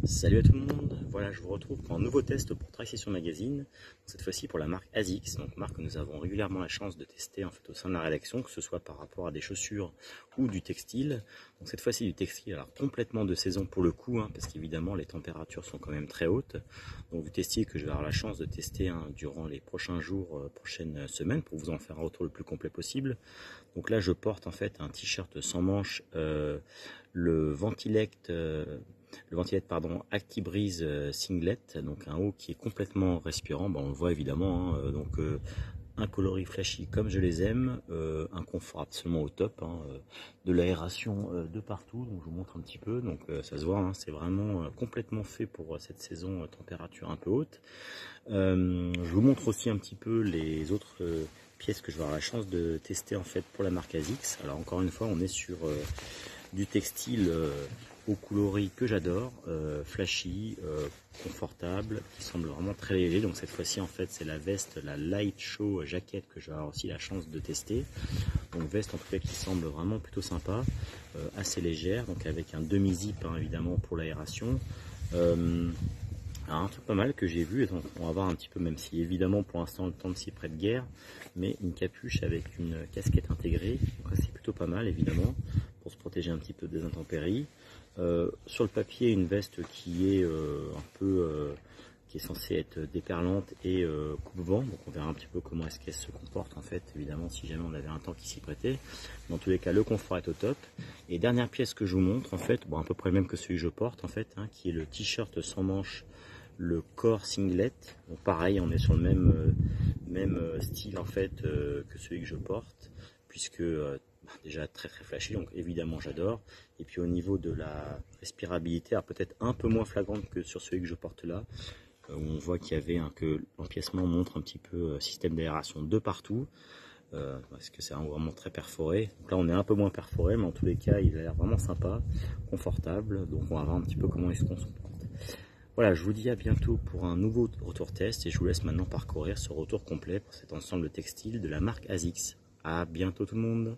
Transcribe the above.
Salut à tout le monde, voilà je vous retrouve pour un nouveau test pour Tri-Session Magazine, cette fois-ci pour la marque ASICS, donc marque que nous avons régulièrement la chance de tester en fait au sein de la rédaction, que ce soit par rapport à des chaussures ou du textile. Donc cette fois-ci du textile, alors complètement de saison pour le coup, parce qu'évidemment les températures sont quand même très hautes, donc du textile que je vais avoir la chance de tester durant les prochains jours, prochaines semaines, pour vous en faire un retour le plus complet possible. Donc là je porte en fait un t-shirt sans manches, le Ventilect Actibreeze Singlet, donc un haut qui est complètement respirant, on le voit évidemment, un coloris flashy comme je les aime, un confort absolument au top, de l'aération de partout, donc je vous montre un petit peu, donc ça se voit, c'est vraiment complètement fait pour cette saison température un peu haute. Je vous montre aussi un petit peu les autres pièces que je vais avoir la chance de tester en fait pour la marque ASICS. Alors encore une fois on est sur du textile au coloris que j'adore, flashy, confortable, qui semble vraiment très léger. Donc cette fois-ci en fait c'est la veste, la Light Show jaquette que je vais avoir aussi la chance de tester. Donc veste en tout cas qui semble vraiment plutôt sympa, assez légère, donc avec un demi-zip évidemment pour l'aération. Alors un truc pas mal que j'ai vu, donc on va voir un petit peu, même si évidemment pour l'instant le temps ne s'y prête guère, mais une capuche avec une casquette intégrée, donc c'est plutôt pas mal évidemment, pour se protéger un petit peu des intempéries. Sur le papier, une veste qui est qui est censée être déperlante et coupe-vent, donc on verra un petit peu comment est-ce qu'elle se comporte en fait, évidemment si jamais on avait un temps qui s'y prêtait. Dans tous les cas le confort est au top. Et dernière pièce que je vous montre en fait, à peu près le même que celui que je porte en fait, qui est le t-shirt sans manches, le Core Singlet. Donc pareil, on est sur le même style en fait que celui que je porte, puisque déjà très flashy, donc évidemment j'adore. Et puis au niveau de la respirabilité, alors peut-être un peu moins flagrante que sur celui que je porte là, où on voit qu'il y avait que l'empiècement montre un petit peu système d'aération de partout, parce que c'est vraiment très perforé. Donc là on est un peu moins perforé, mais en tous les cas il a l'air vraiment sympa, confortable, donc on va voir un petit peu comment il se comporte. Voilà, je vous dis à bientôt pour un nouveau retour test et je vous laisse maintenant parcourir ce retour complet pour cet ensemble textile de la marque ASICS. À bientôt tout le monde.